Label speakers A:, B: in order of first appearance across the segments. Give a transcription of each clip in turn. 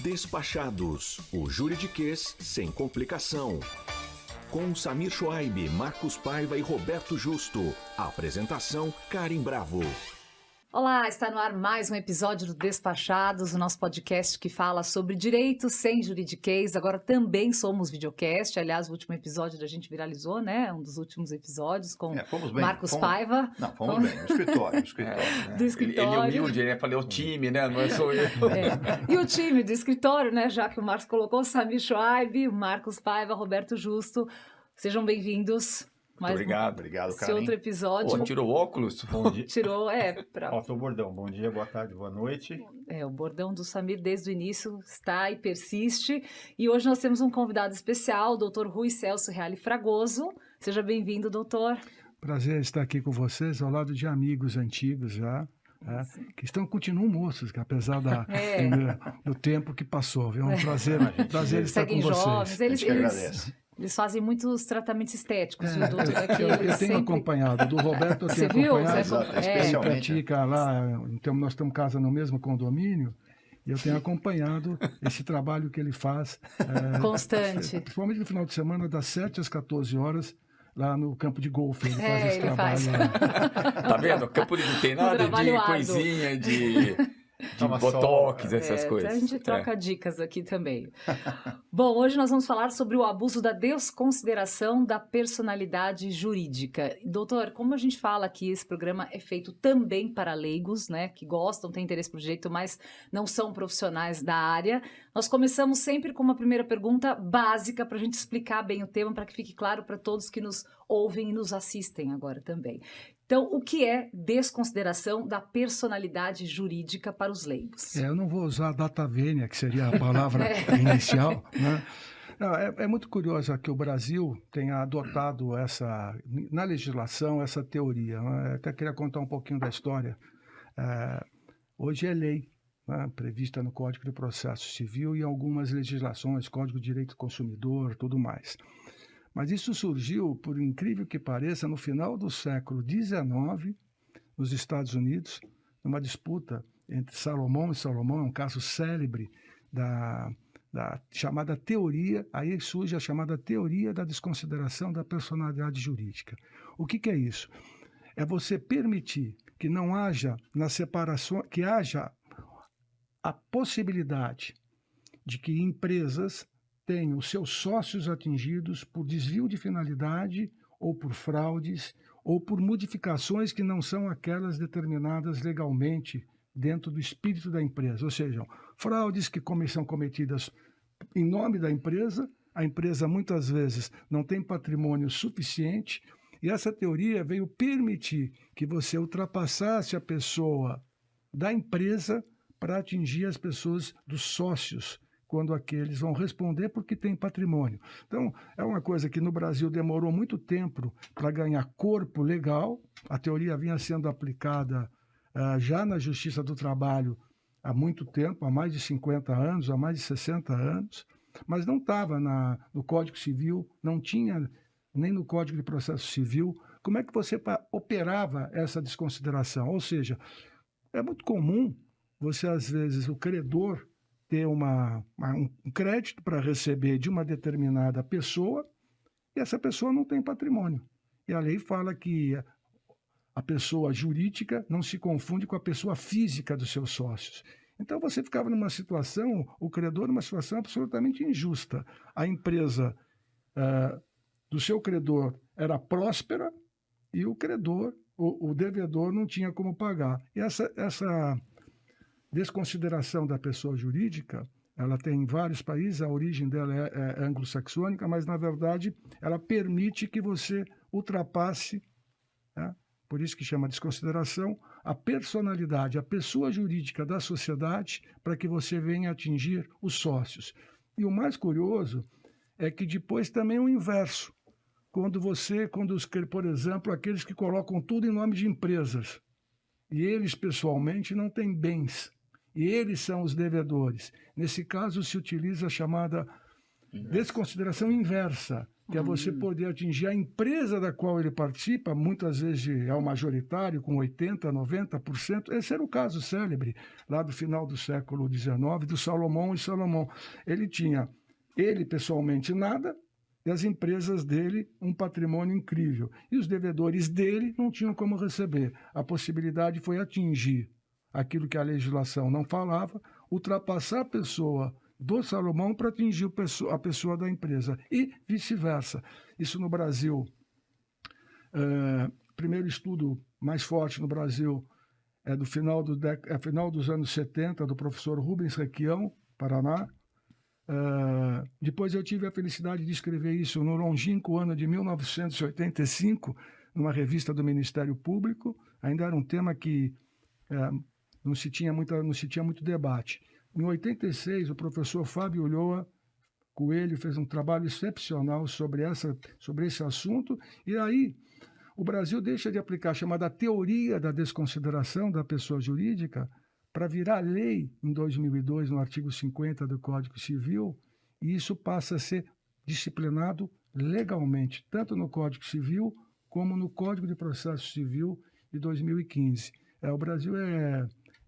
A: Despachados, o juridiquês sem complicação. Com Samir Schwaib, Marcos Paiva e Roberto Justo. Apresentação, Karen Bravo.
B: Olá, está no ar mais um episódio do Despachados, o nosso podcast que fala sobre direito sem juridiquês. Agora também somos videocast. Aliás, o último episódio da gente viralizou, né? Um dos últimos episódios com Marcos Paiva.
C: Não, fomos bem, no escritório. Né?
B: Do escritório.
C: Ele é humilde, ele falou o time, né? Não é só eu.
B: E o time do escritório, né? Já que o Marcos colocou, Samir Schwaib, Marcos Paiva, Roberto Justo. Sejam bem-vindos.
C: Obrigado,
B: Esse
C: Karen.
B: outro episódio.
C: Tirou óculos?
D: Bom dia.
B: Tirou,
D: Faltou o bordão. Bom dia, boa tarde, boa noite.
B: O bordão do Samir desde o início está e persiste. E hoje nós temos um convidado especial, o doutor Rui Celso Reale Fragoso. Seja bem-vindo, doutor.
E: Prazer estar aqui com vocês, ao lado de amigos antigos já. Que continuam moços, que apesar do tempo que passou. É um prazer estar com vocês.
B: Eles fazem muitos tratamentos estéticos.
E: Eu tenho acompanhado, do Roberto eu tenho acompanhado.
C: Especialmente.
E: Ele pratica lá, então nós temos casa no mesmo condomínio, e eu tenho acompanhado esse trabalho que ele faz.
B: Constante.
E: Principalmente no final de semana, das 7 às 14 horas, lá no campo de golfe. Ele faz esse trabalho.
C: Tá vendo? O campo não tem nada de coisinha, de botox, essas coisas.
B: A gente troca dicas aqui também. Bom, hoje nós vamos falar sobre o abuso da desconsideração da personalidade jurídica. Doutor, como a gente fala aqui, esse programa é feito também para leigos, né, que gostam, têm interesse por direito, mas não são profissionais da área. Nós começamos sempre com uma primeira pergunta básica para a gente explicar bem o tema, para que fique claro para todos que nos ouvem e nos assistem agora também. Então, o que é desconsideração da personalidade jurídica para os leigos?
E: Eu não vou usar data vênia, que seria a palavra inicial, né? Não, é muito curioso que o Brasil tenha adotado na legislação essa teoria. Né? Até queria contar um pouquinho da história. Hoje é lei, né, prevista no Código de Processo Civil e algumas legislações, Código de Direito do Consumidor, tudo mais. Mas isso surgiu, por incrível que pareça, no final do século XIX, nos Estados Unidos, numa disputa entre Salomão e Salomão, um caso célebre da chamada teoria, aí surge a chamada teoria da desconsideração da personalidade jurídica. O que é isso? É você permitir que não haja, na separação, que haja a possibilidade de que empresas tenham seus sócios atingidos por desvio de finalidade ou por fraudes ou por modificações que não são aquelas determinadas legalmente dentro do espírito da empresa. Ou seja, fraudes que são cometidas em nome da empresa, a empresa muitas vezes não tem patrimônio suficiente e essa teoria veio permitir que você ultrapassasse a pessoa da empresa para atingir as pessoas dos sócios, quando aqueles vão responder porque tem patrimônio. Então, é uma coisa que no Brasil demorou muito tempo para ganhar corpo legal. A teoria vinha sendo aplicada já na Justiça do Trabalho há muito tempo, há mais de 50 anos, há mais de 60 anos, mas não estava no Código Civil, não tinha nem no Código de Processo Civil. Como é que você operava essa desconsideração? Ou seja, é muito comum você, às vezes, o credor ter um crédito para receber de uma determinada pessoa e essa pessoa não tem patrimônio. E a lei fala que a pessoa jurídica não se confunde com a pessoa física dos seus sócios. Então você ficava numa situação, o credor numa situação absolutamente injusta. A empresa do seu credor era próspera e o credor, o devedor não tinha como pagar. E essa desconsideração da pessoa jurídica, ela tem em vários países, a origem dela é anglo-saxônica, mas, na verdade, ela permite que você ultrapasse, né, por isso que chama desconsideração, a personalidade, a pessoa jurídica da sociedade, para que você venha atingir os sócios. E o mais curioso é que depois também o inverso. Por exemplo, aqueles que colocam tudo em nome de empresas, e eles, pessoalmente, não têm bens, e eles são os devedores. Nesse caso, se utiliza a chamada desconsideração inversa, que é você poder atingir a empresa da qual ele participa, muitas vezes é o majoritário, com 80%, 90%. Esse era o caso célebre, lá do final do século XIX, do Salomão e Salomão. Ele pessoalmente nada, e as empresas dele um patrimônio incrível. E os devedores dele não tinham como receber. A possibilidade foi atingir aquilo que a legislação não falava, ultrapassar a pessoa do Salomão para atingir a pessoa da empresa e vice-versa. Isso no Brasil, primeiro estudo mais forte no Brasil é do final dos anos 70, do professor Rubens Requião, Paraná. Depois eu tive a felicidade de escrever isso no longínquo ano de 1985, numa revista do Ministério Público. Ainda era um tema que não se tinha muito debate. Em 86, o professor Fábio Ulloa Coelho fez um trabalho excepcional sobre esse assunto, e aí o Brasil deixa de aplicar a chamada teoria da desconsideração da pessoa jurídica para virar lei em 2002, no artigo 50 do Código Civil, e isso passa a ser disciplinado legalmente, tanto no Código Civil como no Código de Processo Civil de 2015. O Brasil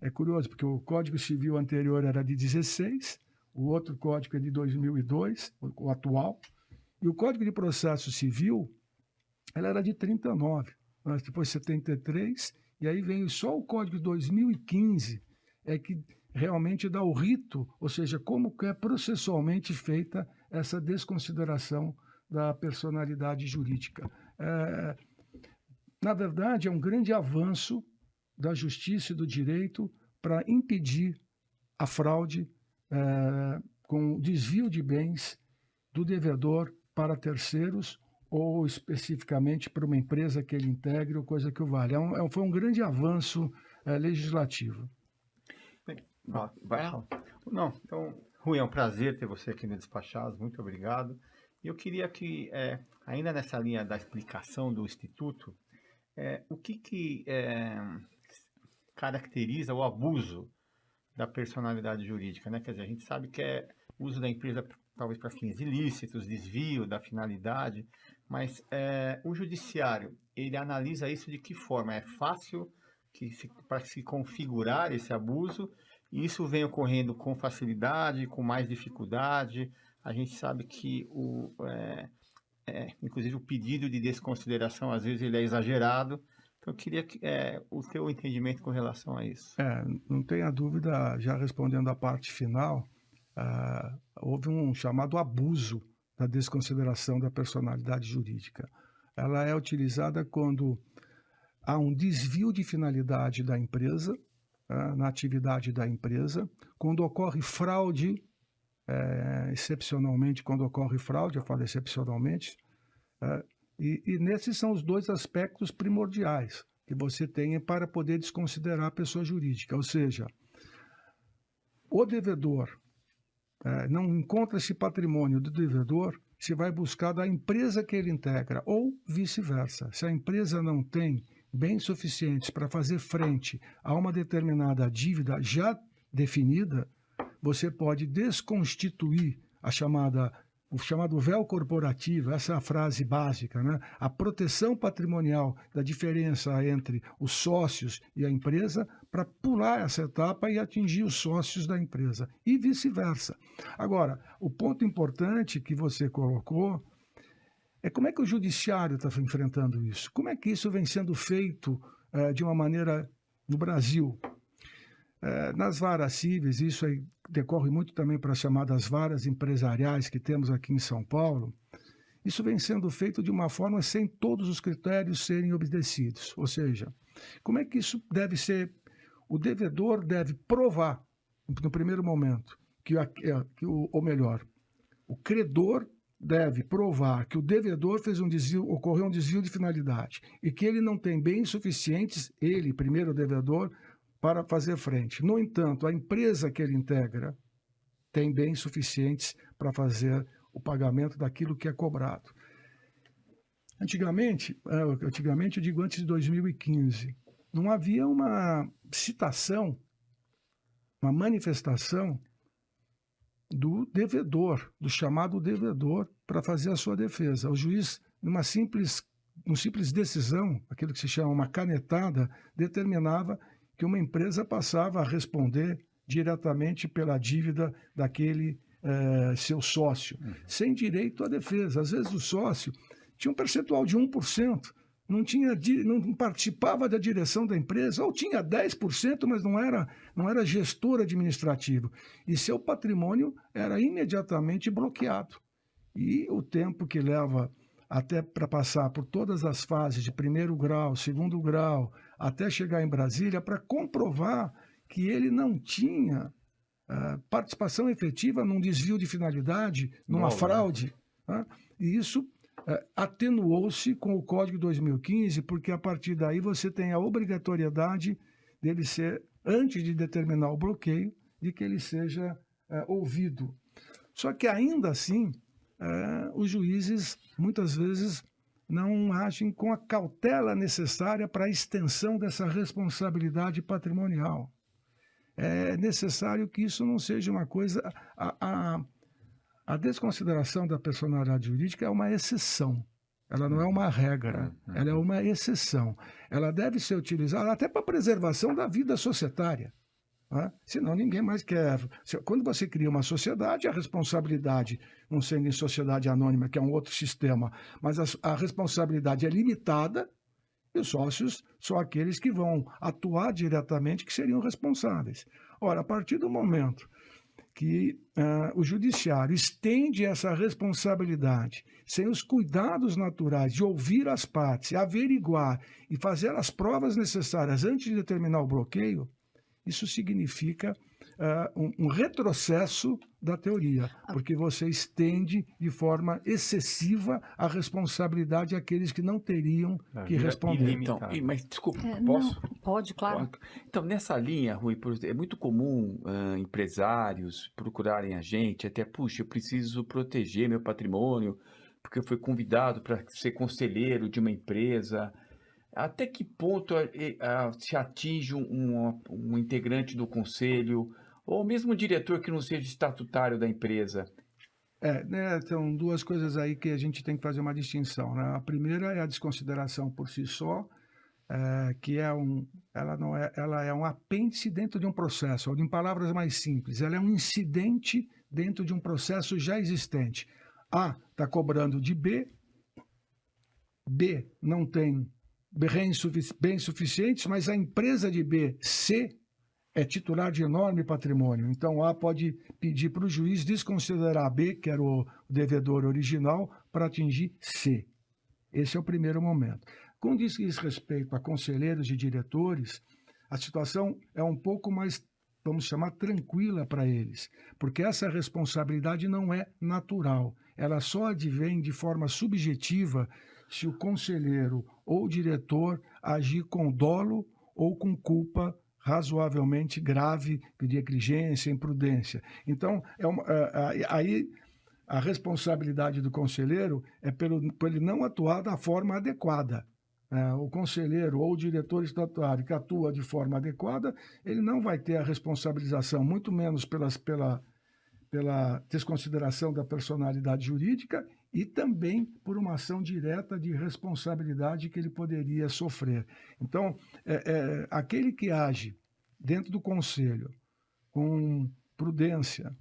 E: é curioso, porque o Código Civil anterior era de 16, o outro código é de 2002, o atual, e o Código de Processo Civil ela era de 39, depois 73, e aí vem só o Código de 2015, que realmente dá o rito, ou seja, como é processualmente feita essa desconsideração da personalidade jurídica. Na verdade, é um grande avanço da justiça e do direito para impedir a fraude com desvio de bens do devedor para terceiros ou especificamente para uma empresa que ele integre ou coisa que o valha. Foi um grande avanço legislativo.
D: Vai lá. Não, então, Rui, é um prazer ter você aqui no Despachados, muito obrigado. E eu queria que, ainda nessa linha da explicação do Instituto, o que caracteriza o abuso da personalidade jurídica, né? Quer dizer, a gente sabe que é uso da empresa talvez para fins ilícitos, desvio da finalidade, mas o judiciário, ele analisa isso de que forma? É fácil para se configurar esse abuso, e isso vem ocorrendo com facilidade, com mais dificuldade. A gente sabe que inclusive o pedido de desconsideração, às vezes, ele é exagerado. Então, eu queria o teu entendimento com relação a isso.
E: Não tenha dúvida, já respondendo à parte final, houve um chamado abuso da desconsideração da personalidade jurídica. Ela é utilizada quando há um desvio de finalidade da empresa, na atividade da empresa, quando ocorre fraude, excepcionalmente, quando ocorre fraude, eu falo excepcionalmente, e nesses são os dois aspectos primordiais que você tem para poder desconsiderar a pessoa jurídica. Ou seja, o devedor não encontra esse patrimônio do devedor, se vai buscar da empresa que ele integra, ou vice-versa. Se a empresa não tem bens suficientes para fazer frente a uma determinada dívida já definida, você pode desconstituir o chamado véu corporativo, essa é a frase básica, né? A proteção patrimonial da diferença entre os sócios e a empresa, para pular essa etapa e atingir os sócios da empresa, e vice-versa. Agora, o ponto importante que você colocou é como é que o judiciário está enfrentando isso? Como é que isso vem sendo feito de uma maneira no Brasil? Nas varas cíveis, isso aí decorre muito também para as chamadas varas empresariais que temos aqui em São Paulo, isso vem sendo feito de uma forma sem todos os critérios serem obedecidos. Ou seja, como é que isso deve ser? O devedor deve provar, no primeiro momento, o credor deve provar que o devedor ocorreu um desvio de finalidade e que ele não tem bens suficientes, ele, primeiro o devedor, para fazer frente. No entanto, a empresa que ele integra tem bens suficientes para fazer o pagamento daquilo que é cobrado. Antigamente, eu digo antes de 2015, não havia uma citação, uma manifestação do devedor, do chamado devedor, para fazer a sua defesa. O juiz, uma simples decisão, aquilo que se chama uma canetada, determinava que uma empresa passava a responder diretamente pela dívida daquele seu sócio, sem direito à defesa. Às vezes o sócio tinha um percentual de 1%, não participava da direção da empresa, ou tinha 10%, mas não era gestor administrativo. E seu patrimônio era imediatamente bloqueado. E o tempo que leva até para passar por todas as fases de primeiro grau, segundo grau, até chegar em Brasília, para comprovar que ele não tinha participação efetiva num desvio de finalidade, numa fraude. Né? E isso atenuou-se com o Código 2015, porque a partir daí você tem a obrigatoriedade dele ser, antes de determinar o bloqueio, de que ele seja ouvido. Só que ainda assim, os juízes muitas vezes não agem com a cautela necessária para a extensão dessa responsabilidade patrimonial. É necessário que isso não seja uma coisa... A desconsideração da personalidade jurídica é uma exceção. Ela não é uma regra, ela é uma exceção. Ela deve ser utilizada até para a preservação da vida societária. Né? Senão ninguém mais quer... Quando você cria uma sociedade, a responsabilidade, não sendo em sociedade anônima, que é um outro sistema, mas a responsabilidade é limitada, e os sócios são aqueles que vão atuar diretamente, que seriam responsáveis. Ora, a partir do momento que o judiciário estende essa responsabilidade sem os cuidados naturais de ouvir as partes, averiguar e fazer as provas necessárias antes de determinar o bloqueio, isso significa um retrocesso da teoria, porque você estende de forma excessiva a responsabilidade àqueles que não teriam que responder.
C: Então, mas desculpa, posso?
B: Não, pode, claro.
C: Então, nessa linha, Rui, é muito comum empresários procurarem a gente, até, puxa, eu preciso proteger meu patrimônio, porque eu fui convidado para ser conselheiro de uma empresa. Até que ponto se atinge um integrante do conselho, ou mesmo um diretor que não seja estatutário da empresa?
E: São duas coisas aí que a gente tem que fazer uma distinção. Né? A primeira é a desconsideração por si só, que ela é um apêndice dentro de um processo, ou em palavras mais simples, ela é um incidente dentro de um processo já existente. A está cobrando de B, B não tem bens suficientes, mas a empresa de B, C, é titular de enorme patrimônio. Então, A pode pedir para o juiz desconsiderar B, que era o devedor original, para atingir C. Esse é o primeiro momento. Quando diz respeito a conselheiros e diretores, a situação é um pouco mais, vamos chamar, tranquila para eles, porque essa responsabilidade não é natural. Ela só advém de forma subjetiva se o conselheiro ou o diretor agir com dolo ou com culpa razoavelmente grave de negligência, imprudência. Então, aí a responsabilidade do conselheiro é por ele não atuar da forma adequada. O conselheiro ou o diretor estatutário que atua de forma adequada, ele não vai ter a responsabilização, muito menos pela desconsideração da personalidade jurídica e também por uma ação direta de responsabilidade que ele poderia sofrer. Então, aquele que age dentro do conselho com prudência,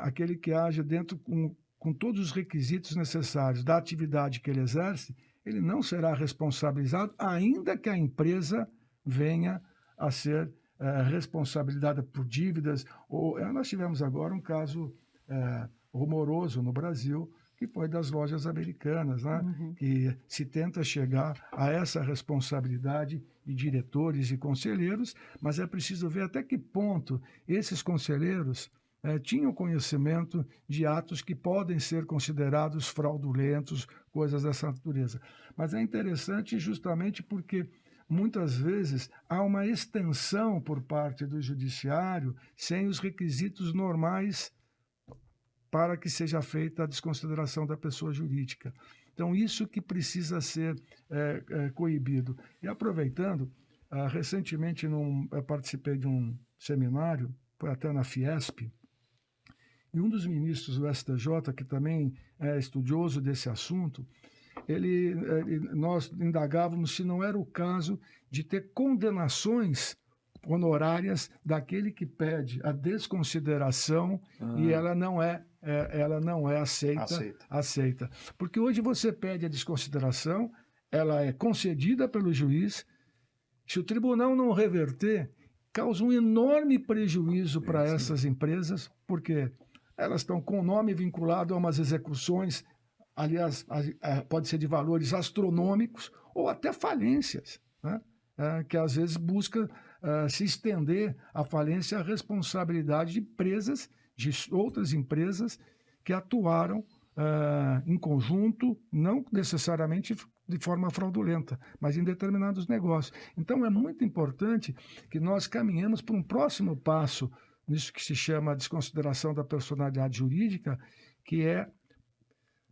E: aquele que age dentro com todos os requisitos necessários da atividade que ele exerce, ele não será responsabilizado, ainda que a empresa venha a ser responsabilizada por dívidas. Nós tivemos agora um caso rumoroso no Brasil, que foi das lojas americanas, né? Que se tenta chegar a essa responsabilidade de diretores e conselheiros, mas é preciso ver até que ponto esses conselheiros tinham conhecimento de atos que podem ser considerados fraudulentos, coisas dessa natureza. Mas é interessante justamente porque muitas vezes há uma extensão por parte do judiciário sem os requisitos normais para que seja feita a desconsideração da pessoa jurídica. Então, isso que precisa ser coibido. E aproveitando, recentemente eu participei de um seminário, foi até na Fiesp, E um dos ministros do STJ, que também é estudioso desse assunto, nós indagávamos se não era o caso de ter condenações honorárias daquele que pede a desconsideração e ela não é aceita. Porque hoje você pede a desconsideração, ela é concedida pelo juiz. Se o tribunal não reverter, causa um enorme prejuízo para essas empresas, porque elas estão com o nome vinculado a umas execuções, aliás, pode ser de valores astronômicos, ou até falências, né? Que às vezes busca se estender a falência à responsabilidade de empresas, de outras empresas que atuaram em conjunto, não necessariamente de forma fraudulenta, mas em determinados negócios. Então, é muito importante que nós caminhemos para um próximo passo nisso que se chama desconsideração da personalidade jurídica, que é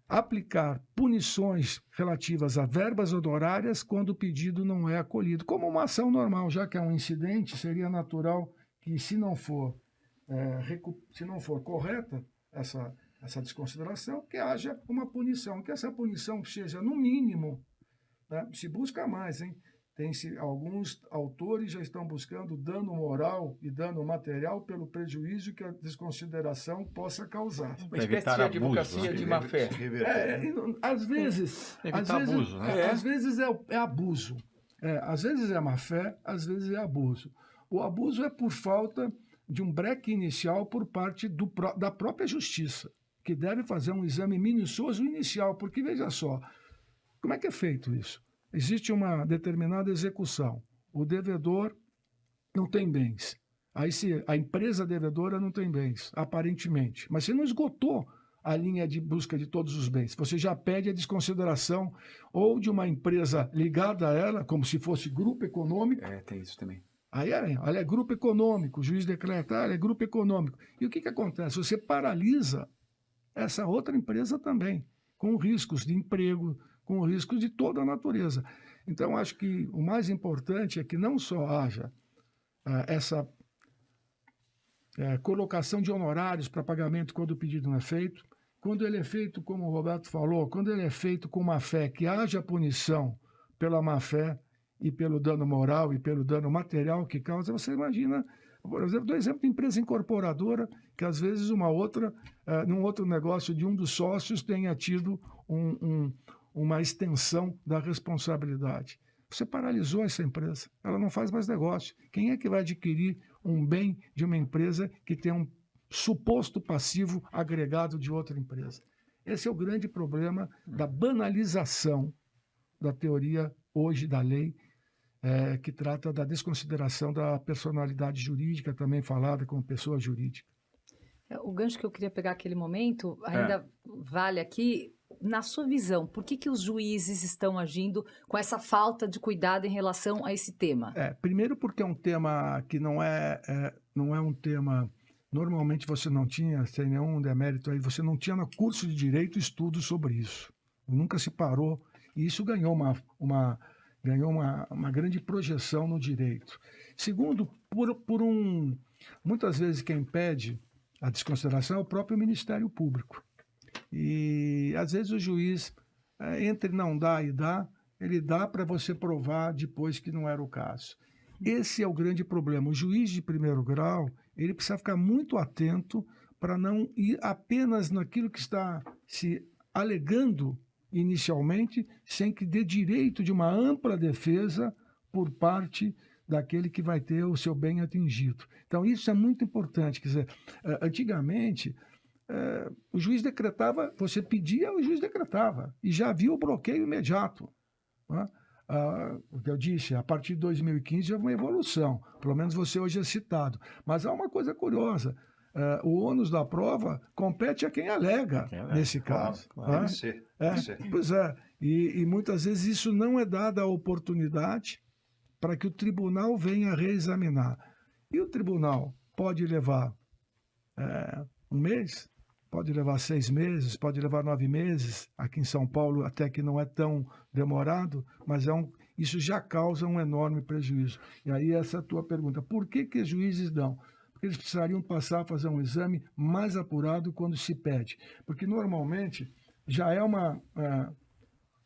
E: aplicar punições relativas a verbas honorárias quando o pedido não é acolhido, como uma ação normal, já que é um incidente, seria natural que, se não for correta essa desconsideração, que haja uma punição, que essa punição seja, no mínimo, né? Se busca mais, hein? Alguns autores já estão buscando dano moral e dano material pelo prejuízo que a desconsideração possa causar.
C: Uma espécie de advocacia de má-fé.
E: Às vezes...
D: abuso, né?
E: Às vezes é abuso. Às vezes é má-fé, às vezes é abuso. O abuso é por falta de um breque inicial por parte da própria justiça, que deve fazer um exame minucioso inicial, porque, veja só, como é que é feito isso? Existe uma determinada execução. O devedor não tem bens. Aí a empresa devedora não tem bens, aparentemente. Mas você não esgotou a linha de busca de todos os bens. Você já pede a desconsideração ou de uma empresa ligada a ela, como se fosse grupo econômico.
C: Tem isso também.
E: Aí olha, é grupo econômico, o juiz decreta, é grupo econômico. E o que acontece? Você paralisa essa outra empresa também, com riscos de emprego, com riscos de toda a natureza. Então, acho que o mais importante é que não só haja essa colocação de honorários para pagamento quando o pedido não é feito, quando ele é feito, como o Roberto falou, quando ele é feito com má-fé, que haja punição pela má-fé e pelo dano moral e pelo dano material que causa. Você imagina, por exemplo, do exemplo de empresa incorporadora, que às vezes num outro negócio de um dos sócios tenha tido uma extensão da responsabilidade. Você paralisou essa empresa, ela não faz mais negócio. Quem é que vai adquirir um bem de uma empresa que tem um suposto passivo agregado de outra empresa? Esse é o grande problema da banalização da teoria hoje da lei, que trata da desconsideração da personalidade jurídica, também falada como pessoa jurídica.
B: O gancho que eu queria pegar aquele momento ainda vale aqui. Na sua visão, por que os juízes estão agindo com essa falta de cuidado em relação a esse tema?
E: Primeiro porque é um tema que não é um tema... Normalmente você não tinha, sem nenhum demérito aí, você não tinha no curso de Direito estudo sobre isso. Nunca se parou. E isso ganhou uma grande projeção no direito. Segundo, muitas vezes quem pede a desconsideração é o próprio Ministério Público. E, às vezes, o juiz, entre não dá e dá, ele dá para você provar depois que não era o caso. Esse é o grande problema. O juiz de primeiro grau, ele precisa ficar muito atento para não ir apenas naquilo que está se alegando inicialmente, sem que dê direito de uma ampla defesa por parte daquele que vai ter o seu bem atingido. Então, isso é muito importante. Quer dizer, antigamente... o juiz decretava, você pedia, o juiz decretava, e já havia o bloqueio imediato. Né? O que eu disse, a partir de 2015 houve uma evolução, pelo menos você hoje é citado. Mas há uma coisa curiosa, o ônus da prova compete a quem alega nesse caso.
F: Claro. Deve ser.
E: Pois é, e muitas vezes isso não é dada a oportunidade para que o tribunal venha reexaminar. E o tribunal pode levar um mês, pode levar 6 meses, pode levar 9 meses. Aqui em São Paulo até que não é tão demorado, mas isso já causa um enorme prejuízo. E aí essa é a tua pergunta. Por que os juízes dão? porque eles precisariam passar a fazer um exame mais apurado quando se pede. Porque, normalmente, já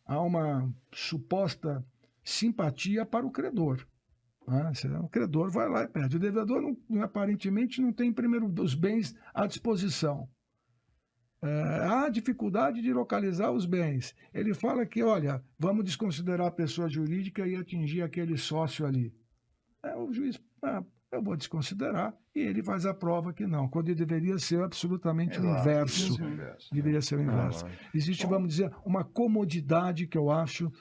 E: há uma suposta simpatia para o credor. Né? O credor vai lá e pede. O devedor, aparentemente, não tem, primeiro, os bens à disposição. Há dificuldade de localizar os bens. Ele fala que, olha, vamos desconsiderar a pessoa jurídica e atingir aquele sócio ali. O juiz, eu vou desconsiderar, e ele faz a prova que não, quando deveria ser absolutamente o inverso. Deveria ser o inverso. Existe, vamos dizer, uma comodidade que eu acho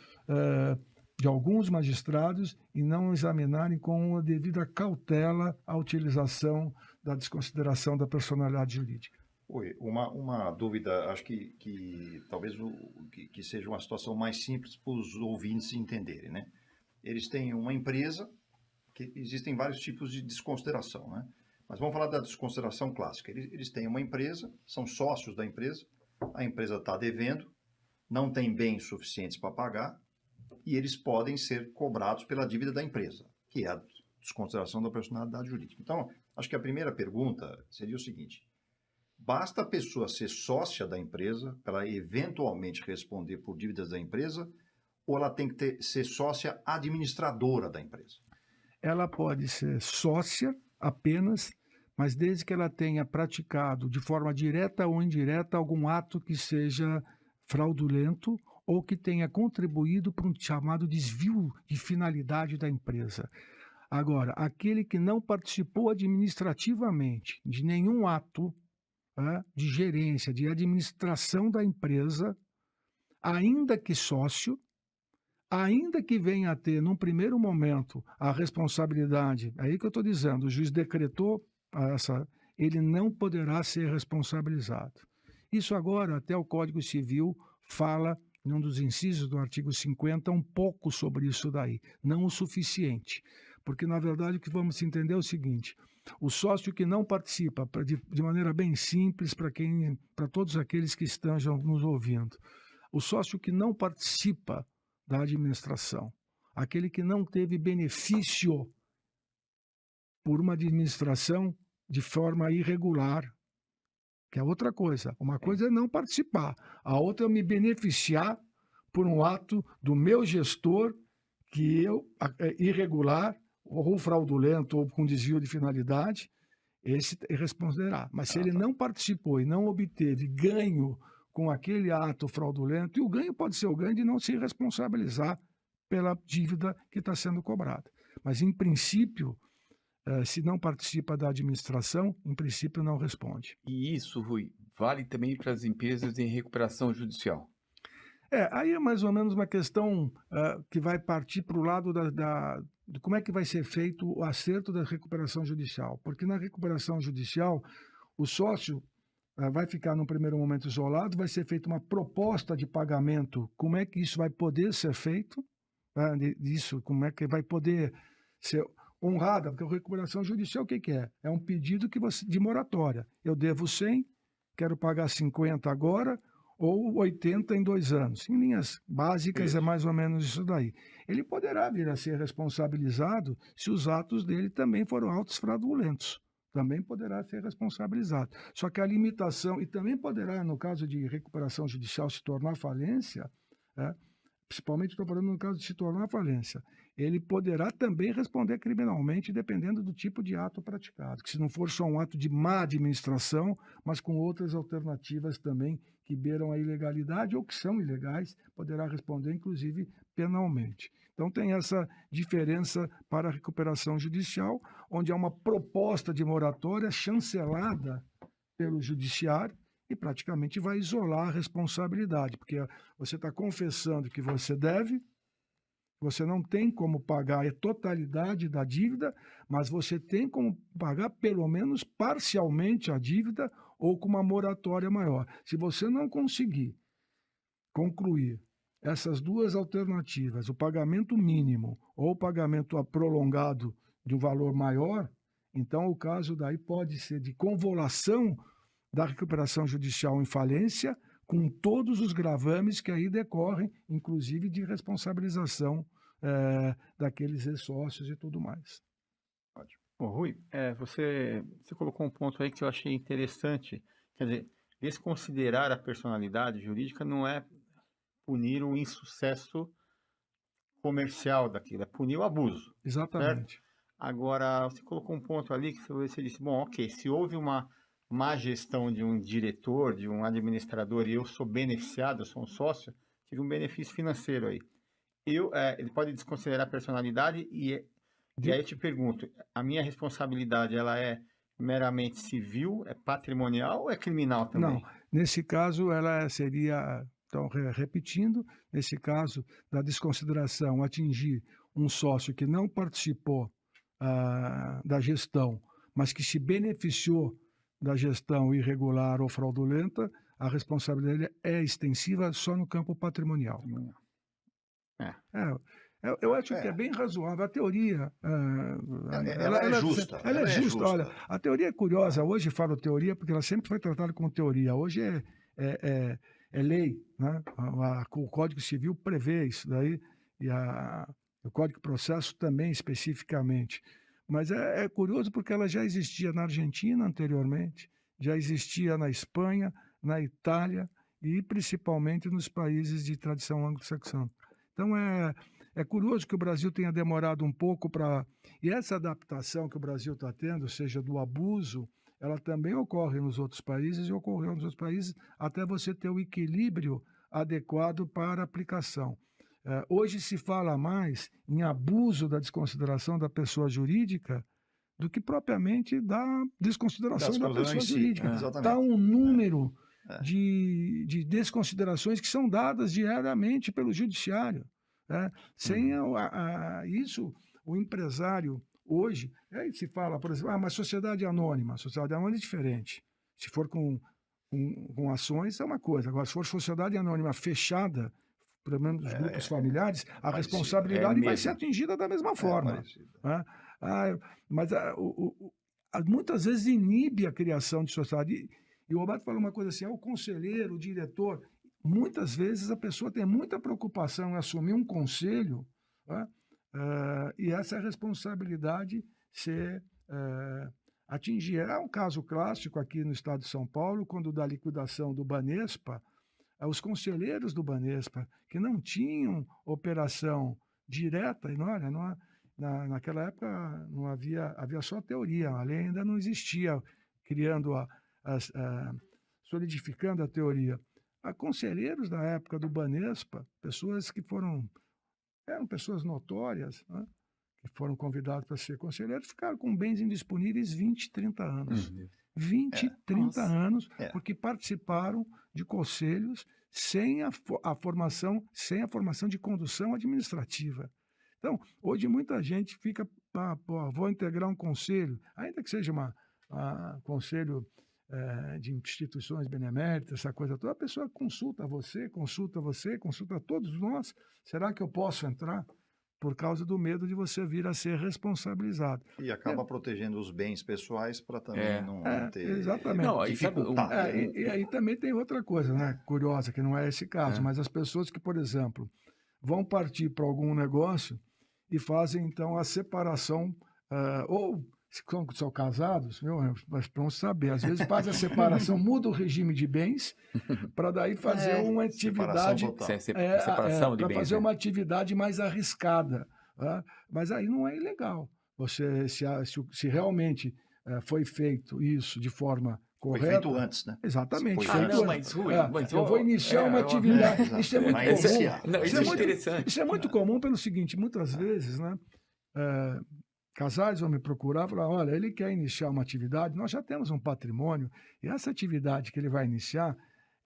E: de alguns magistrados em não examinarem com a devida cautela a utilização da desconsideração da personalidade jurídica.
F: Oi, uma dúvida, acho que talvez que seja uma situação mais simples para os ouvintes entenderem, né? Eles têm uma empresa, que existem vários tipos de desconsideração, né? Mas vamos falar da desconsideração clássica. Eles têm uma empresa, são sócios da empresa, a empresa está devendo, não tem bens suficientes para pagar, e eles podem ser cobrados pela dívida da empresa, que é a desconsideração da personalidade jurídica. Então, acho que a primeira pergunta seria o seguinte: basta a pessoa ser sócia da empresa para ela eventualmente responder por dívidas da empresa, ou ela tem que ser sócia administradora da empresa?
E: Ela pode ser sócia apenas, mas desde que ela tenha praticado de forma direta ou indireta algum ato que seja fraudulento ou que tenha contribuído para um chamado desvio de finalidade da empresa. Agora, aquele que não participou administrativamente de nenhum ato de gerência, de administração da empresa, ainda que sócio, ainda que venha a ter, num primeiro momento, a responsabilidade, aí que eu estou dizendo, o juiz decretou ele não poderá ser responsabilizado. Isso agora, até o Código Civil fala, em um dos incisos do artigo 50, um pouco sobre isso daí, não o suficiente. Porque, na verdade, o que vamos entender é o seguinte: o sócio que não participa, de maneira bem simples para todos aqueles que estejam nos ouvindo, o sócio que não participa da administração, aquele que não teve benefício por uma administração de forma irregular, que é outra coisa. Uma coisa é não participar, a outra é me beneficiar por um ato do meu gestor que irregular, ou fraudulento, ou com desvio de finalidade, esse responderá. Mas se ele não participou e não obteve ganho com aquele ato fraudulento, e o ganho pode ser o ganho de não se responsabilizar pela dívida que está sendo cobrada. Mas, em princípio, se não participa da administração, em princípio não responde.
C: E isso, Rui, vale também para as empresas em recuperação judicial?
E: Aí é mais ou menos uma questão que vai partir para o lado de como é que vai ser feito o acerto da recuperação judicial. Porque na recuperação judicial, o sócio vai ficar num primeiro momento isolado, vai ser feita uma proposta de pagamento, como é que isso vai poder ser feito, como é que vai poder ser honrada, porque a recuperação judicial o que é? É um pedido de moratória. Eu devo 100, quero pagar 50 agora, ou 80 em 2 anos. Em linhas básicas é mais ou menos isso daí. Ele poderá vir a ser responsabilizado se os atos dele também foram atos fraudulentos. Também poderá ser responsabilizado. Só que a limitação, e também poderá, no caso de recuperação judicial, se tornar falência, principalmente estou falando no caso de se tornar falência, ele poderá também responder criminalmente, dependendo do tipo de ato praticado. Que se não for só um ato de má administração, mas com outras alternativas também que beiram a ilegalidade ou que são ilegais, poderá responder, inclusive, penalmente. Então, tem essa diferença para a recuperação judicial, onde há uma proposta de moratória chancelada pelo judiciário, e praticamente vai isolar a responsabilidade, porque você está confessando que você deve, você não tem como pagar a totalidade da dívida, mas você tem como pagar pelo menos parcialmente a dívida ou com uma moratória maior. Se você não conseguir concluir essas duas alternativas, o pagamento mínimo ou o pagamento prolongado de um valor maior, então o caso daí pode ser de convolução da recuperação judicial em falência, com todos os gravames que aí decorrem, inclusive de responsabilização daqueles ex-sócios e tudo mais.
D: Ô, Rui, você colocou um ponto aí que eu achei interessante. Quer dizer, desconsiderar a personalidade jurídica não é punir o insucesso comercial daquilo, é punir o abuso.
E: Exatamente.
D: Agora, você colocou um ponto ali que você disse, bom, ok, se houve uma má gestão de um diretor, de um administrador, e eu sou beneficiado, eu sou um sócio, tive um benefício financeiro aí. Ele pode desconsiderar a personalidade e aí eu te pergunto, a minha responsabilidade, ela é meramente civil, é patrimonial ou é criminal também?
E: Não, nesse caso ela seria, então repetindo, nesse caso da desconsideração atingir um sócio que não participou da gestão, mas que se beneficiou da gestão irregular ou fraudulenta, a responsabilidade é extensiva só no campo patrimonial. Eu acho que é bem razoável. A teoria...
F: Ela é justa.
E: Ela é justa. Olha, a teoria é curiosa. Hoje falo teoria porque ela sempre foi tratada como teoria. Hoje é lei. Né? O Código Civil prevê isso daí, e o Código de Processo também especificamente. Mas é curioso porque ela já existia na Argentina anteriormente, já existia na Espanha, na Itália e principalmente nos países de tradição anglo-saxã. Então é curioso que o Brasil tenha demorado um pouco para... E essa adaptação que o Brasil está tendo, seja do abuso, ela também ocorre nos outros países e ocorreu nos outros países até você ter o equilíbrio adequado para a aplicação. Hoje se fala mais em abuso da desconsideração da pessoa jurídica do que propriamente da desconsideração da pessoa jurídica. Está um número de desconsiderações que são dadas diariamente pelo judiciário. Sem isso, o empresário hoje, aí se fala, por exemplo, mas sociedade anônima é diferente. Se for com ações é uma coisa, agora se for sociedade anônima fechada, pelo menos dos grupos familiares, a responsabilidade vai ser atingida da mesma forma. Mas muitas vezes inibe a criação de sociedade. E o Roberto falou uma coisa assim, o conselheiro, o diretor, muitas vezes a pessoa tem muita preocupação em assumir um conselho, e essa responsabilidade ser atingida. Há um caso clássico aqui no estado de São Paulo, quando da liquidação do Banespa, os conselheiros do Banespa, que não tinham operação direta, e naquela época não havia só teoria, a lei ainda não existia, criando solidificando a teoria. Há conselheiros da época do Banespa, pessoas que eram pessoas notórias, né, que foram convidados para ser conselheiros, ficaram com bens indisponíveis 20, 30 anos. 20, 30 anos, porque participaram de conselhos sem a formação de condução administrativa. Então, hoje muita gente fica, vou integrar um conselho, ainda que seja conselho de instituições beneméritas, essa coisa toda, a pessoa consulta você, consulta todos nós. Será que eu posso entrar? Por causa do medo de você vir a ser responsabilizado.
F: E acaba protegendo os bens pessoais para também não ter
E: dificuldade. E aí também tem outra coisa, né, curiosa, que não é esse caso, mas as pessoas que, por exemplo, vão partir para algum negócio e fazem, então, a separação, ou são casados, mas para não saber, às vezes faz a separação, muda o regime de bens, para daí fazer uma atividade...
C: Separação de bens.
E: Para fazer uma atividade mais arriscada. Mas aí não é ilegal. Você, se realmente foi feito isso de forma correta...
F: Foi feito antes, né?
E: Exatamente.
C: Eu
E: vou iniciar uma atividade... Isso é muito comum.
C: Isso é interessante.
E: Isso é muito comum pelo seguinte, muitas vezes, né? Casais vão me procurar e falar, olha, ele quer iniciar uma atividade, nós já temos um patrimônio, e essa atividade que ele vai iniciar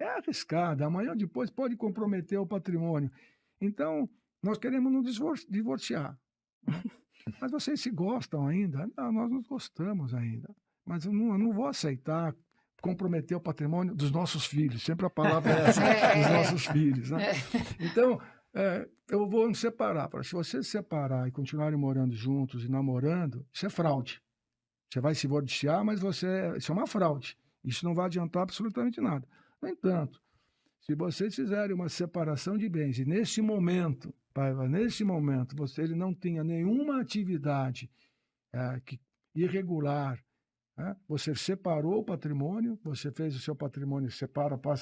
E: é arriscada, amanhã ou depois pode comprometer o patrimônio. Então, nós queremos nos divorciar. Né? Mas vocês se gostam ainda? Não, nós não gostamos ainda. Mas eu não vou aceitar comprometer o patrimônio dos nossos filhos. Sempre a palavra é essa, dos nossos filhos. Né? Então... eu vou me separar. Se você se separar e continuarem morando juntos e namorando, isso é fraude. Você vai se divorciar, mas isso é uma fraude. Isso não vai adiantar absolutamente nada. No entanto, se vocês fizerem uma separação de bens e nesse momento, ele não tenha nenhuma atividade irregular, né? Você separou o patrimônio, você fez o seu patrimônio,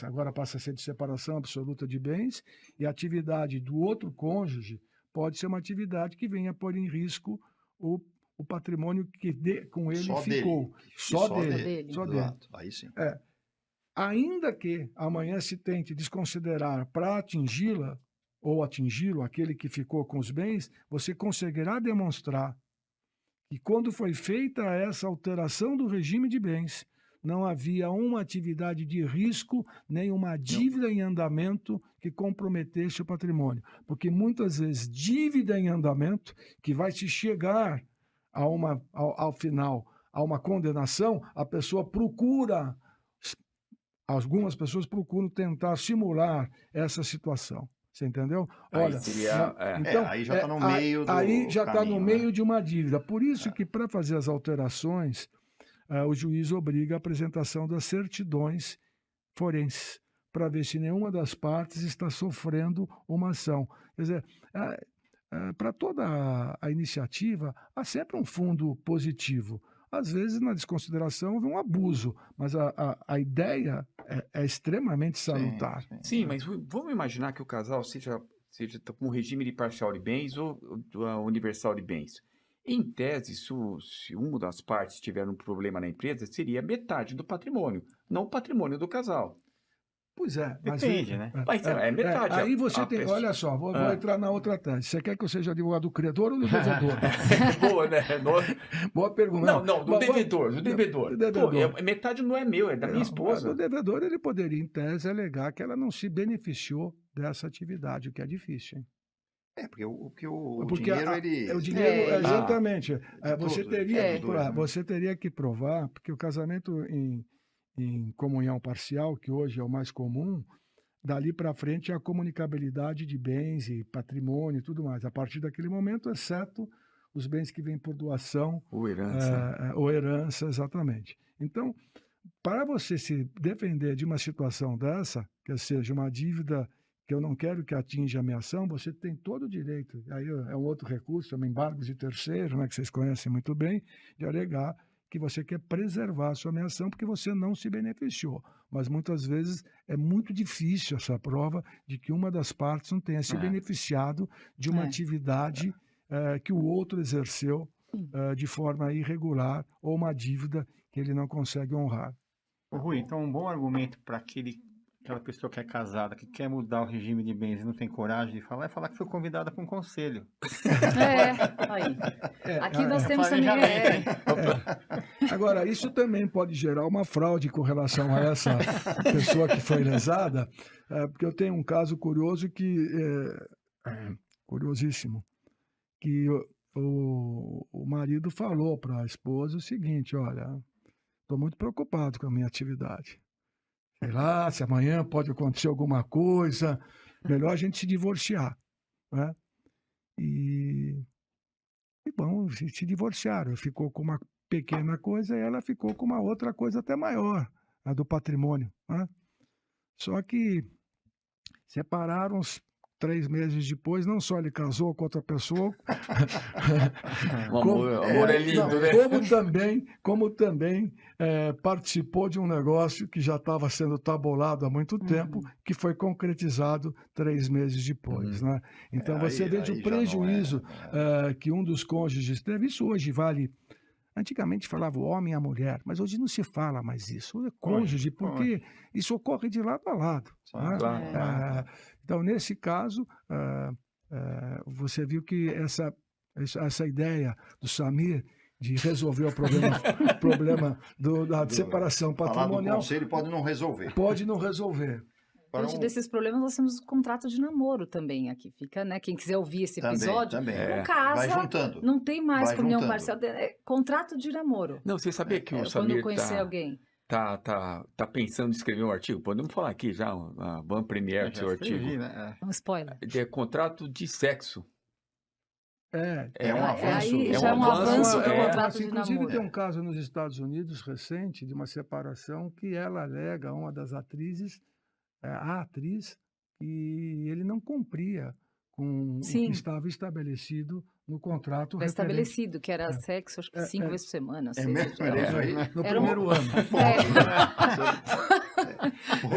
E: agora passa a ser de separação absoluta de bens, e a atividade do outro cônjuge pode ser uma atividade que venha pôr em risco o patrimônio que com ele
F: Só
E: ficou.
F: dele.
E: Só
B: Só
E: dele.
B: dele.
E: Só dele.
F: Exato. Aí sim.
E: Ainda que amanhã se tente desconsiderar para atingi-la ou atingi-lo, aquele que ficou com os bens, você conseguirá demonstrar que quando foi feita essa alteração do regime de bens, não havia uma atividade de risco, nem uma dívida em andamento que comprometesse o patrimônio. Porque muitas vezes dívida em andamento, que vai se chegar ao final, a uma condenação, a pessoa procura, algumas pessoas procuram tentar simular essa situação. Você entendeu?
C: Aí
E: Olha,
C: seria,
E: então,
F: aí já está no meio do
E: aí já está no
F: caminho,
E: meio
F: né?
E: de uma dívida. Por isso que, para fazer as alterações, o juiz obriga a apresentação das certidões forenses, para ver se nenhuma das partes está sofrendo uma ação. Quer dizer, para toda a iniciativa, há sempre um fundo positivo. Às vezes, na desconsideração, houve um abuso, mas a ideia é extremamente salutar.
C: Sim, mas vamos imaginar que o casal seja com um regime de parcial de bens ou universal de bens. Em tese, se uma das partes tiver um problema na empresa, seria metade do patrimônio, não o patrimônio do casal.
E: Pois é.
D: Depende, né?
C: Mas é metade.
E: Aí você
C: a
E: tem,
C: pessoa-
E: olha só, vou entrar na outra tese. Você quer que eu seja advogado do credor ou do devedor?
C: Boa, né?
E: Boa pergunta.
C: Não, do devedor.
E: do devedor.
C: Pô, metade não é meu, é da minha esposa.
E: O devedor, ele poderia, em tese, alegar que ela não se beneficiou dessa atividade, o que é difícil, hein?
F: Porque o
E: Porque
F: dinheiro, ele...
E: o dinheiro, exatamente. Você
F: tudo,
E: teria,
F: dos dois, né?
E: você teria que provar, porque o casamento em comunhão parcial, que hoje é o mais comum, dali para frente é a comunicabilidade de bens e patrimônio e tudo mais. A partir daquele momento, exceto os bens que vêm por doação
C: Ou herança.
E: ou herança, exatamente. Então, para você se defender de uma situação dessa, que seja uma dívida que eu não quero que atinja a minha ação, você tem todo o direito, aí é um outro recurso, chama embargos de terceiro, né, que vocês conhecem muito bem, de alegar que você quer preservar a sua ameação porque você não se beneficiou. Mas muitas vezes é muito difícil essa prova de que uma das partes não tenha se beneficiado de uma atividade que o outro exerceu de forma irregular ou uma dívida que ele não consegue honrar.
D: Ô, Rui, então um bom argumento para aquela pessoa que é casada, que quer mudar o regime de bens e não tem coragem de falar, é falar que foi convidada para um conselho.
B: Aí. Aqui nós temos também.
D: Planejamento,
E: Agora, isso também pode gerar uma fraude com relação a essa pessoa que foi lesada, porque eu tenho um caso curioso curiosíssimo, que o marido falou para a esposa o seguinte: olha, estou muito preocupado com a minha atividade. Sei lá, se amanhã pode acontecer alguma coisa, melhor a gente se divorciar, né? E bom, se divorciaram. Ficou com uma pequena coisa e ela ficou com uma outra coisa até maior, a do patrimônio, né? Só que separaram 3 meses depois, não só ele casou com outra pessoa,
C: O amor é lindo, né?
E: como também participou de um negócio que já estava sendo tabulado há muito tempo, que foi concretizado 3 meses depois, né? Então você veja o prejuízo que um dos cônjuges teve. Isso hoje vale. Antigamente falava o homem e a mulher, mas hoje não se fala mais isso. É cônjuge, porque isso ocorre de lado a lado. Né?
C: Claro.
E: Então, nesse caso, você viu que essa ideia do Samir de resolver o problema da separação
F: Falar do
E: patrimonial
F: conselho pode não resolver.
E: pode não resolver.
B: Diante desses problemas, nós temos o contrato de namoro também aqui. Fica, né? Quem quiser ouvir esse episódio,
F: Também.
B: não casa,
F: Vai juntando.
B: não tem mais
F: Vai
B: comunhão
F: juntando.
B: parcial. Contrato de namoro.
C: Não, você sabia que o
B: Quando
C: Samir
B: conhecer alguém.
C: tá pensando em escrever um artigo? Podemos falar aqui já, a Ban Premier do seu artigo.
D: né?
B: Um spoiler.
C: É contrato de sexo.
F: É um avanço.
B: Aí
C: É
B: já é um avanço do contrato de
E: Inclusive,
B: namoro.
E: tem um caso nos Estados Unidos recente de uma separação que ela alega, uma das atrizes, a atriz, que ele não cumpria com com o que
B: Sim.
E: estava estabelecido no contrato
B: Tá
E: referente
B: estabelecido, que era sexo, acho que 5 vezes por semana.
F: É
B: 6
F: mesmo? Era isso aí?
E: no
B: Era um-
E: primeiro ano.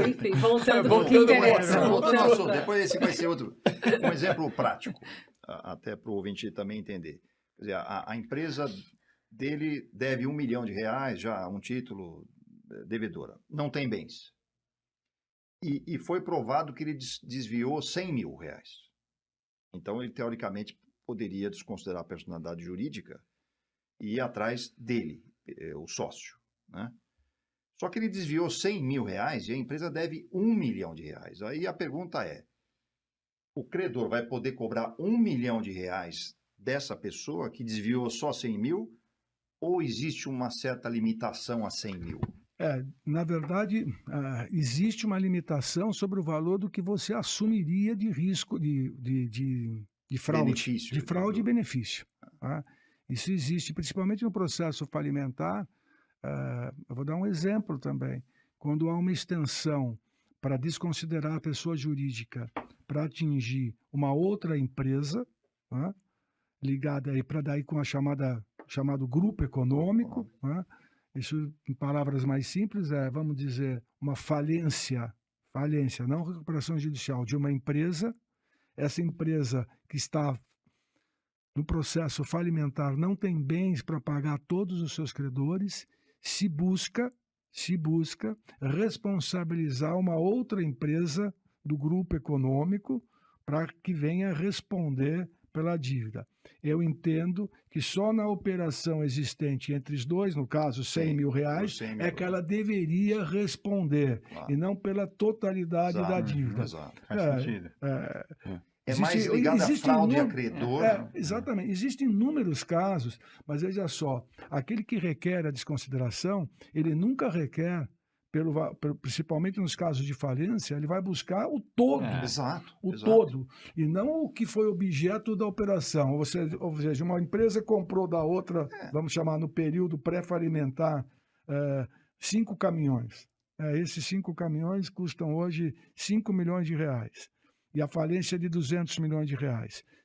B: Enfim, voltando
C: Voltando
B: ao que
C: ao
B: interessa.
C: assunto.
F: Voltando ao
B: Voltando.
F: assunto, depois esse vai ser outro. Um exemplo prático, até para o ouvinte também entender. Quer dizer, a empresa dele deve R$1 milhão, já um título devedora. Não tem bens. E foi provado que ele desviou R$100 mil. Então, ele, teoricamente, poderia desconsiderar a personalidade jurídica e ir atrás dele, o sócio, né? Só que ele desviou R$100 mil e a empresa deve R$1 milhão. Aí a pergunta é, o credor vai poder cobrar R$1 milhão dessa pessoa que desviou só 100 mil ou existe uma certa limitação a 100 mil?
E: Na verdade, existe uma limitação sobre o valor do que você assumiria de risco de fraude.
F: Benefício,
E: De fraude e benefício. Tá? Isso existe, principalmente no processo falimentar. Eu vou dar um exemplo também. Quando há uma extensão para desconsiderar a pessoa jurídica para atingir uma outra empresa, tá? Ligada aí para daí com a chamado grupo econômico, tá? Isso, em palavras mais simples, vamos dizer, uma falência, não recuperação judicial de uma empresa. Essa empresa que está no processo falimentar não tem bens para pagar todos os seus credores, se busca responsabilizar uma outra empresa do grupo econômico para que venha responder pela dívida. Eu entendo que só na operação existente entre os dois, no caso R$100 mil, é que ela deveria responder, e não pela totalidade da dívida.
F: Exato.
D: Faz sentido.
F: Mais ligado à fraude a credor.
E: Exatamente. Existem inúmeros casos, mas veja só, aquele que requer a desconsideração, ele nunca requer, principalmente nos casos de falência, ele vai buscar o todo.
F: Exato.
E: Todo, e não o que foi objeto da operação. Ou seja, uma empresa comprou da outra, vamos chamar no período pré-falimentar, 5 caminhões. Esses 5 caminhões custam hoje R$5 milhões. E a falência é de R$200 milhões.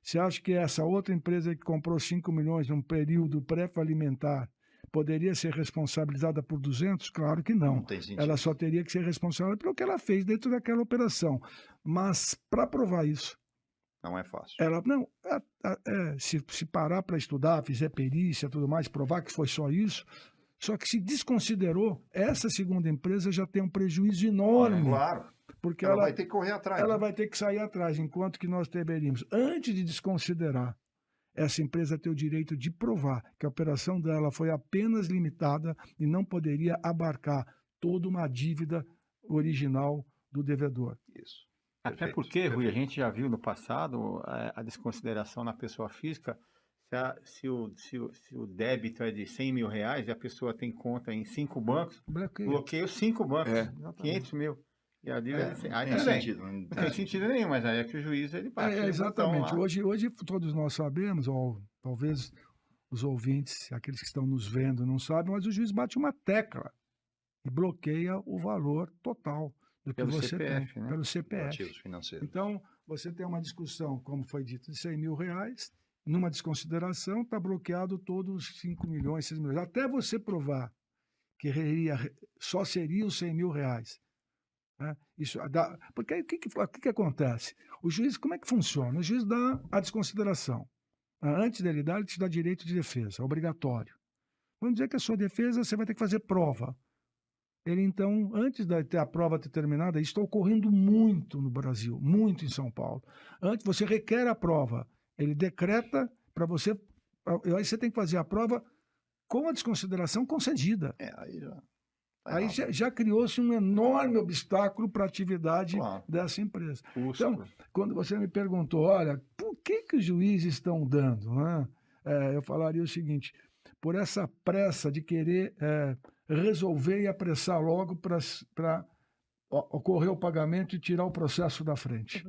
E: Você acha que essa outra empresa que comprou 5 milhões num período pré-falimentar poderia ser responsabilizada por 200? Claro que não.
F: Não tem sentido.
E: Ela só teria que ser responsável pelo que ela fez dentro daquela operação. Mas, para provar isso,
F: não é fácil.
E: Se parar para estudar, fizer perícia, tudo mais, provar que foi só isso, só que se desconsiderou, essa segunda empresa já tem um prejuízo enorme.
F: Claro.
E: Porque
F: ela vai ter que correr atrás.
E: Ela vai ter que sair atrás, enquanto que nós deveríamos, antes de desconsiderar, essa empresa ter o direito de provar que a operação dela foi apenas limitada e não poderia abarcar toda uma dívida original do devedor.
F: Isso.
D: Até porque, Rui, a gente já viu no passado a desconsideração na pessoa física. Se o débito é de R$100 mil e a pessoa tem conta em 5 bancos, bloqueia os 5 bancos, 500 mil. E a dívida não tem sentido nenhum, mas aí é que o juiz ele bate.
E: Exatamente. Hoje todos nós sabemos, ou talvez os ouvintes, aqueles que estão nos vendo, não sabem, mas o juiz bate uma tecla e bloqueia o valor total do que você
D: CPF,
E: tem,
D: né?
E: pelo CPF.
F: Ativos financeiros.
E: Então, você tem uma discussão, como foi dito, de R$100 mil, numa desconsideração, está bloqueado todos os 5 milhões, 6 milhões. Até você provar que só seria os R$100 mil. Porque aí, o que acontece? O juiz, como é que funciona? O juiz dá a desconsideração. Antes dele dar, ele te dá direito de defesa, obrigatório. Vamos dizer que a sua defesa, você vai ter que fazer prova. Ele, então, antes de ter a prova determinada, isso está ocorrendo muito no Brasil, muito em São Paulo. Antes, você requer a prova, ele decreta para você, aí você tem que fazer a prova com a desconsideração concedida. Aí já criou-se um enorme obstáculo para a atividade dessa empresa. Então, quando você me perguntou, olha, por que os juízes estão dando? Né? Eu falaria o seguinte, por essa pressa de querer resolver e apressar logo para ocorrer o pagamento e tirar o processo da frente.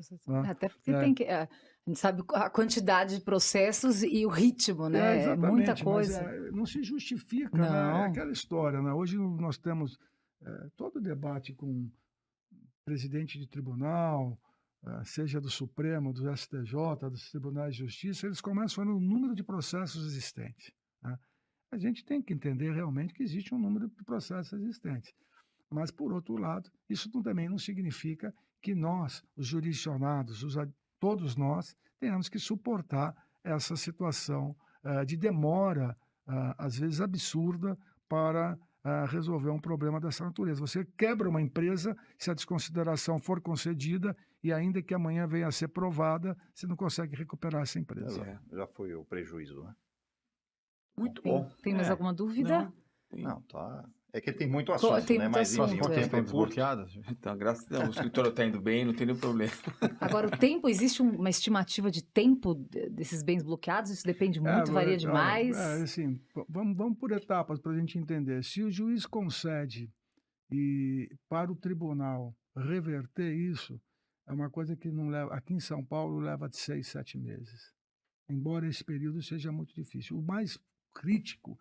B: Até porque tem que... a gente sabe a quantidade de processos e o ritmo, né? É muita coisa.
E: Mas, não se justifica,
B: não.
E: Né? É aquela história, né? Hoje nós temos todo o debate com presidente de tribunal, seja do Supremo, do STJ, dos Tribunais de Justiça, eles começam no número de processos existentes, né? A gente tem que entender realmente que existe um número de processos existentes. Mas, por outro lado, isso também não significa que nós, os jurisdicionados, todos nós, tenhamos que suportar essa situação de demora, às vezes absurda, para resolver um problema dessa natureza. Você quebra uma empresa, se a desconsideração for concedida, e ainda que amanhã venha a ser provada, você não consegue recuperar essa empresa.
F: Já foi o prejuízo, né?
C: Muito bom.
B: Tem mais alguma dúvida?
F: Não, tá. É que tem muito assunto,
B: tem
F: né?
B: muito
F: Mas
B: assunto,
F: enfim, o
D: Quanto
F: tempo
D: tempo
F: é
D: é
F: curto.
D: desbloqueado?
C: Então, graças a Deus, o escritório está indo bem, não tem nenhum problema.
B: Agora, o tempo, existe uma estimativa de tempo desses bens bloqueados? Isso depende muito, varia demais?
E: Assim, vamos por etapas para a gente entender. Se o juiz concede para o tribunal reverter isso, é uma coisa que não leva, aqui em São Paulo leva de 6, 7 meses. Embora esse período seja muito difícil. O mais crítico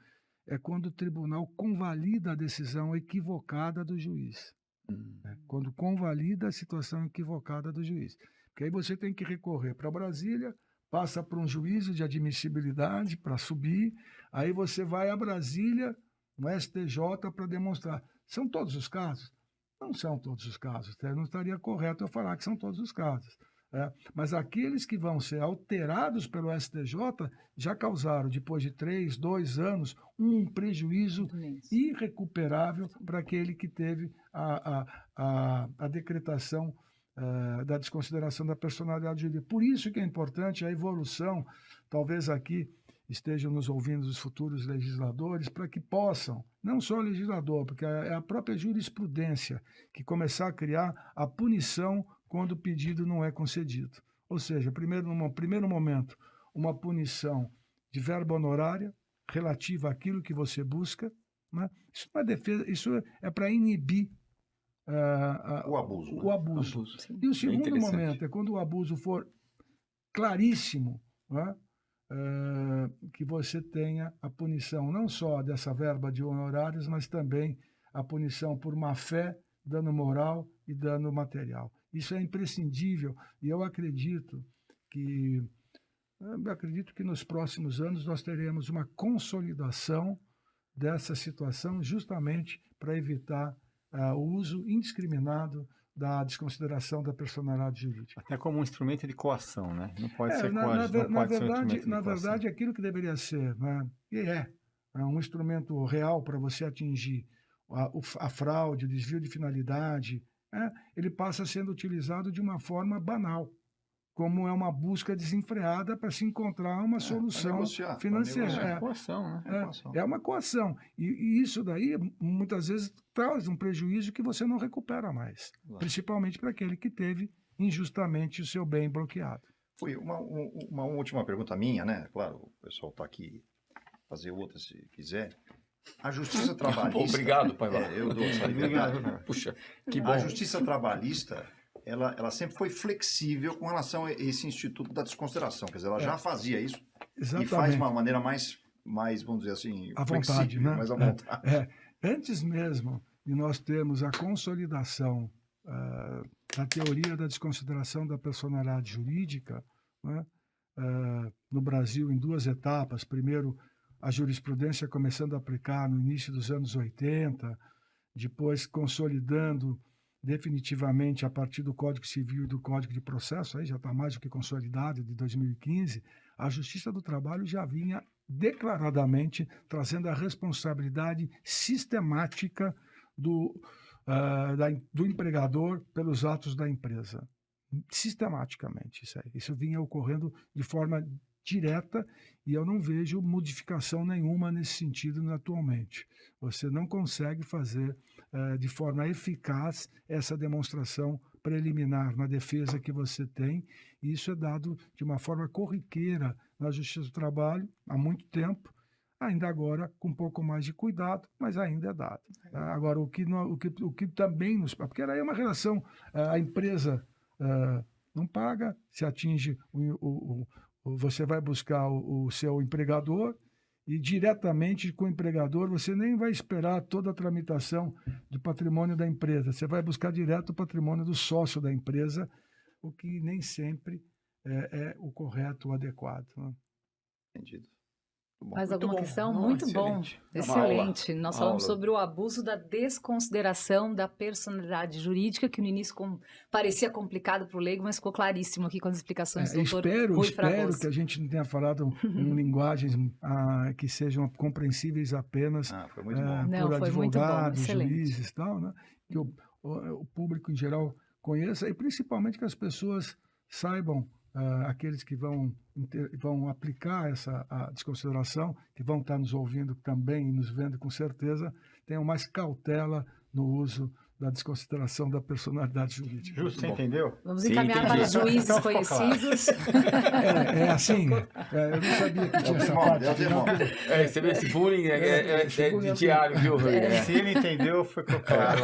E: é quando o tribunal convalida a decisão equivocada do juiz. Né? Quando convalida a situação equivocada do juiz. Porque aí você tem que recorrer para Brasília, passa por um juízo de admissibilidade para subir, aí você vai a Brasília, no STJ, para demonstrar. São todos os casos? Não são todos os casos. Não estaria correto eu falar que são todos os casos. Mas aqueles que vão ser alterados pelo STJ já causaram, depois de 3, 2 anos, um prejuízo irrecuperável para aquele que teve a decretação da desconsideração da personalidade jurídica. Por isso que é importante a evolução, talvez aqui estejam nos ouvindo os futuros legisladores, para que possam, não só o legislador, porque é a própria jurisprudência que começar a criar a punição quando o pedido não é concedido. Ou seja, num primeiro momento, uma punição de verba honorária relativa àquilo que você busca, né? Isso não é defesa, isso é para inibir
F: o abuso.
E: O abuso. E o segundo momento é quando o abuso for claríssimo, né? Que você tenha a punição não só dessa verba de honorários, mas também a punição por má-fé, dano moral e dano material. Isso é imprescindível e eu acredito que nos próximos anos nós teremos uma consolidação dessa situação justamente para evitar o uso indiscriminado da desconsideração da personalidade jurídica.
D: Até como um instrumento de coação, né? Não pode ser
E: Na verdade, aquilo que deveria ser, né? E é um instrumento real para você atingir a fraude, o desvio de finalidade, ele passa sendo utilizado de uma forma banal, como é uma busca desenfreada para se encontrar uma solução financeira.
D: É uma coação, né?
E: É uma coação. E isso daí, muitas vezes, traz um prejuízo que você não recupera mais, principalmente para aquele que teve injustamente o seu bem bloqueado.
F: Foi uma última pergunta minha, né? Claro, o pessoal está aqui, fazer outra se quiser. A justiça trabalhista...
C: Obrigado, Paiva.
F: Eu dou essa liberdade.
C: Puxa, que bom.
F: A justiça trabalhista, ela sempre foi flexível com relação a esse instituto da desconsideração. Quer dizer, ela já fazia isso.
E: Exatamente.
F: E faz de uma maneira mais, vamos dizer assim,
E: à vontade, né?
F: Mais à vontade.
E: Antes mesmo de nós termos a consolidação da teoria da desconsideração da personalidade jurídica, né? No Brasil, em 2 etapas. Primeiro, a jurisprudência começando a aplicar no início dos anos 80, depois consolidando definitivamente a partir do Código Civil e do Código de Processo, aí já está mais do que consolidado, de 2015, a Justiça do Trabalho já vinha declaradamente trazendo a responsabilidade sistemática do empregador pelos atos da empresa. Sistematicamente, isso vinha ocorrendo de forma direta e eu não vejo modificação nenhuma nesse sentido atualmente. Você não consegue fazer de forma eficaz essa demonstração preliminar na defesa que você tem, e isso é dado de uma forma corriqueira na Justiça do Trabalho há muito tempo, ainda agora com um pouco mais de cuidado, mas ainda é dado. Agora, o que também nos... Porque aí é uma relação, a empresa não paga, se atinge você vai buscar o seu empregador e diretamente com o empregador você nem vai esperar toda a tramitação do patrimônio da empresa. Você vai buscar direto o patrimônio do sócio da empresa o que nem sempre é o correto, o adequado. Né?
F: Entendido. Bom.
B: Mais
C: Muito
B: alguma
C: bom.
B: questão?
C: Não,
B: Muito
C: excelente.
B: bom.
C: É uma aula.
B: Excelente. Nós
C: Uma
B: falamos
C: aula.
B: sobre o abuso da desconsideração da personalidade jurídica, que no início parecia complicado para o leigo, mas ficou claríssimo aqui com as explicações do doutor Rui
E: Espero
B: Fragoso.
E: que a gente não tenha falado em linguagens que sejam compreensíveis apenas
F: Foi muito bom.
B: Não,
E: por
B: foi muito bom,
E: advogados,
B: excelente.
E: juízes e tal, né? Que o público em geral conheça e principalmente que as pessoas saibam, aqueles que vão aplicar a desconsideração, que vão estar nos ouvindo também e nos vendo com certeza, tenham mais cautela no uso da desconsideração da personalidade jurídica.
D: Justo, você entendeu?
B: Vamos
C: Sim,
B: encaminhar
C: entendi.
B: para os juízes
D: Então ficou
B: conhecidos.
E: Assim, eu não sabia que tinha essa parte.
C: Você vê esse bullying é de diário, viu, Rui?
D: Se ele entendeu, foi claro.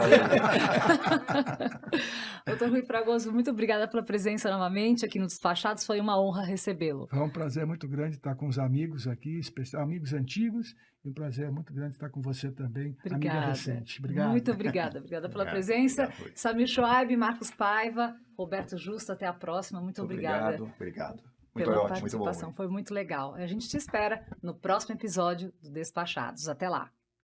B: Doutor Rui Fragoso, muito obrigada pela presença novamente aqui no Despachados. Foi uma honra recebê-lo.
E: Foi um prazer muito grande estar com os amigos aqui, amigos antigos, e um prazer muito grande estar com você também, amiga recente. Obrigado.
B: Muito obrigada. Obrigada pela presença.
F: Obrigado.
B: Samir Schwaib, Marcos Paiva, Roberto Justo, até a próxima. Muito obrigada
F: Obrigado.
B: pela
F: ótimo, muito bom.
B: participação. Foi muito legal. A gente te espera no próximo episódio do Despachados. Até lá.